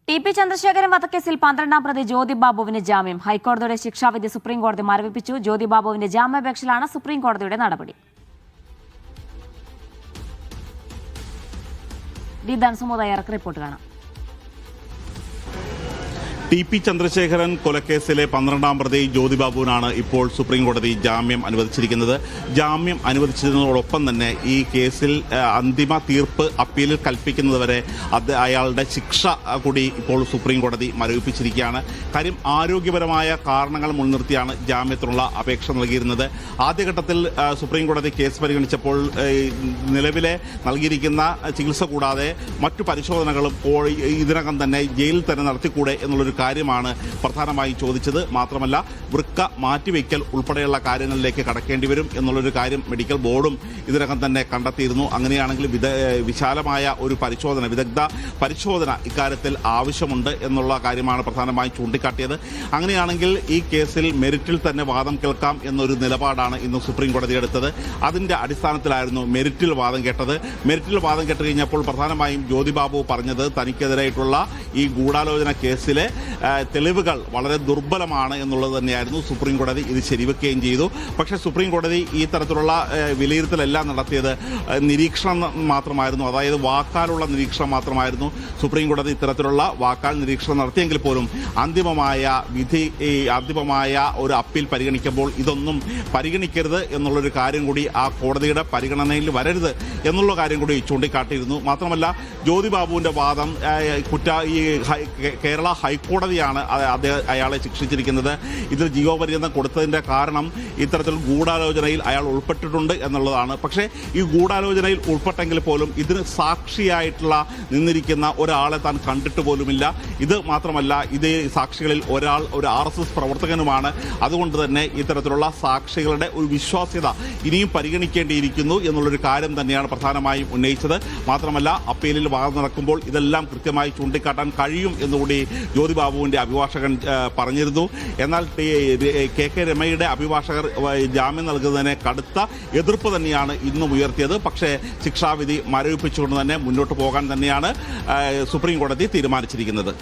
TP. Chandrasekharan വധക്കേസിൽ 12-ാം പ്രതി ജ്യോതി ബാബുവിന് ജാമ്യം. ഹൈക്കോടതിയുടെ ശിക്ഷാവിധി സുപ്രീംകോടതി മരവിപ്പിച്ചു. ജ്യോതി ബാബുവിന്റെ ജാമ്യാപേക്ഷയിലാണ് സുപ്രീംകോടതിയുടെ നടപടി. റിപ്പോർട്ട് കാണാം. ടി.പി. ചന്ദ്രശേഖരൻ കൊലക്കേസിലെ 12-ാം പ്രതി ജ്യോതി ബാബുവിനാണ് ഇപ്പോൾ സുപ്രീംകോടതി ജാമ്യം അനുവദിച്ചിരിക്കുന്നത്. ജാമ്യം അനുവദിച്ചതിനോടൊപ്പം തന്നെ ഈ കേസിൽ അന്തിമ തീർപ്പ് അപ്പീലിൽ കൽപ്പിക്കുന്നതുവരെ അയാളുടെ ശിക്ഷ കൂടി ഇപ്പോൾ സുപ്രീംകോടതി മരവിപ്പിച്ചിരിക്കുകയാണ്. കാര്യം ആരോഗ്യപരമായ കാരണങ്ങൾ മുൻനിർത്തിയാണ് ജാമ്യത്തിനുള്ള അപേക്ഷ നൽകിയിരുന്നത്. ആദ്യഘട്ടത്തിൽ സുപ്രീംകോടതി കേസ് പരിഗണിച്ചപ്പോൾ നിലവിലെ നൽകിയിരിക്കുന്ന ചികിത്സ കൂടാതെ മറ്റു പരിശോധനകളും ഇതിനകം തന്നെ ജയിലിൽ തന്നെ നടത്തിക്കൂടെ എന്നുള്ളൊരു കാര്യമാണ് പ്രധാനമായും ചോദിച്ചത്. മാത്രമല്ല വൃക്ക മാറ്റിവെക്കൽ ഉൾപ്പെടെയുള്ള കാര്യങ്ങളിലേക്ക് കടക്കേണ്ടി വരും എന്നുള്ളൊരു കാര്യം മെഡിക്കൽ ബോർഡും ഇതിനകം തന്നെ കണ്ടെത്തിയിരുന്നു. അങ്ങനെയാണെങ്കിൽ വിശാലമായ ഒരു വിദഗ്ധ പരിശോധന ഇക്കാര്യത്തിൽ ആവശ്യമുണ്ട് എന്നുള്ള കാര്യമാണ് പ്രധാനമായും ചൂണ്ടിക്കാട്ടിയത്. അങ്ങനെയാണെങ്കിൽ ഈ കേസിൽ മെറിറ്റിൽ തന്നെ വാദം കേൾക്കാം എന്നൊരു നിലപാടാണ് ഇന്ന് സുപ്രീം കോടതി എടുത്തത്. അതിന്റെ അടിസ്ഥാനത്തിലായിരുന്നു മെറിറ്റിൽ വാദം കേട്ടത്. മെറിറ്റിൽ വാദം കേട്ട് കഴിഞ്ഞപ്പോൾ പ്രധാനമായും ജ്യോതി ബാബു പറഞ്ഞത് തനിക്കെതിരായിട്ടുള്ള ഈ ഗൂഢാലോചന കേസിലെ തെളിവുകൾ വളരെ ദുർബലമാണ് എന്നുള്ളത് തന്നെയായിരുന്നു. സുപ്രീം കോടതി ഇത് ശരിവെക്കുകയും ചെയ്തു. പക്ഷേ സുപ്രീം കോടതി ഈ തരത്തിലുള്ള വിലയിരുത്തലെല്ലാം നടത്തിയത് നിരീക്ഷണം മാത്രമായിരുന്നു. അതായത് വാക്കാലുള്ള നിരീക്ഷണം മാത്രമായിരുന്നു. സുപ്രീം കോടതി ഇത്തരത്തിലുള്ള വാക്കാൽ നിരീക്ഷണം നടത്തിയെങ്കിൽ പോലും അന്തിമമായ ഒരു അപ്പീൽ പരിഗണിക്കുമ്പോൾ ഇതൊന്നും പരിഗണിക്കരുത് എന്നുള്ളൊരു കാര്യം കൂടി ആ കോടതിയുടെ പരിഗണനയിൽ വരരുത് എന്നുള്ള കാര്യം കൂടി ചൂണ്ടിക്കാട്ടിയിരുന്നു. മാത്രമല്ല ജ്യോതി ബാബുവിന്റെ വാദം കേരള ഹൈക്കോടതിയാണ് അയാളെ ശിക്ഷിച്ചിരിക്കുന്നത്. ഇതിൽ ജീവപര്യന്തം കൊടുത്തതിന്റെ കാരണം ഇത്തരത്തിൽ ഗൂഢാലോചനയിൽ അയാൾ ഉൾപ്പെട്ടിട്ടുണ്ട് എന്നുള്ളതാണ്. പക്ഷേ ഈ ഗൂഢാലോചനയിൽ ഉൾപ്പെട്ടെങ്കിൽ പോലും ഇതിന് സാക്ഷിയായിട്ടുള്ള നിന്നിരിക്കുന്ന ഒരാളെ താൻ കണ്ടിട്ട് പോലുമില്ല. ഇത് മാത്രമല്ല, ഇത് സാക്ഷികളിൽ ഒരാൾ ഒരു RSS പ്രവർത്തകനുമാണ്. അതുകൊണ്ട് തന്നെ ഇത്തരത്തിലുള്ള സാക്ഷികളുടെ ഒരു വിശ്വാസ്യത ഇനിയും പരിഗണിക്കേണ്ടിയിരിക്കുന്നു എന്നുള്ളൊരു കാര്യം തന്നെയാണ് പ്രധാനമായും ഉന്നയിച്ചത്. മാത്രമല്ല അപ്പീലിൽ വാദം നടക്കുമ്പോൾ ഇതെല്ലാം കൃത്യമായി ചൂണ്ടിക്കാട്ടാൻ കഴിയും എന്നുകൂടി ജ്യോതി ബാബുവിന്റെ അഭിഭാഷകൻ പറഞ്ഞിരുന്നു. എന്നാൽ KK രമയുടെ അഭിഭാഷകർ ജാമ്യം നൽകുന്നതിനെ കടുത്ത എതിർപ്പ് തന്നെയാണ് ഇന്നും ഉയർത്തിയത്. പക്ഷേ ശിക്ഷാവിധി മരവിപ്പിച്ചുകൊണ്ട് തന്നെ മുന്നോട്ട് പോകാൻ തന്നെയാണ് സുപ്രീം കോടതി തീരുമാനിച്ചിരിക്കുന്നത്.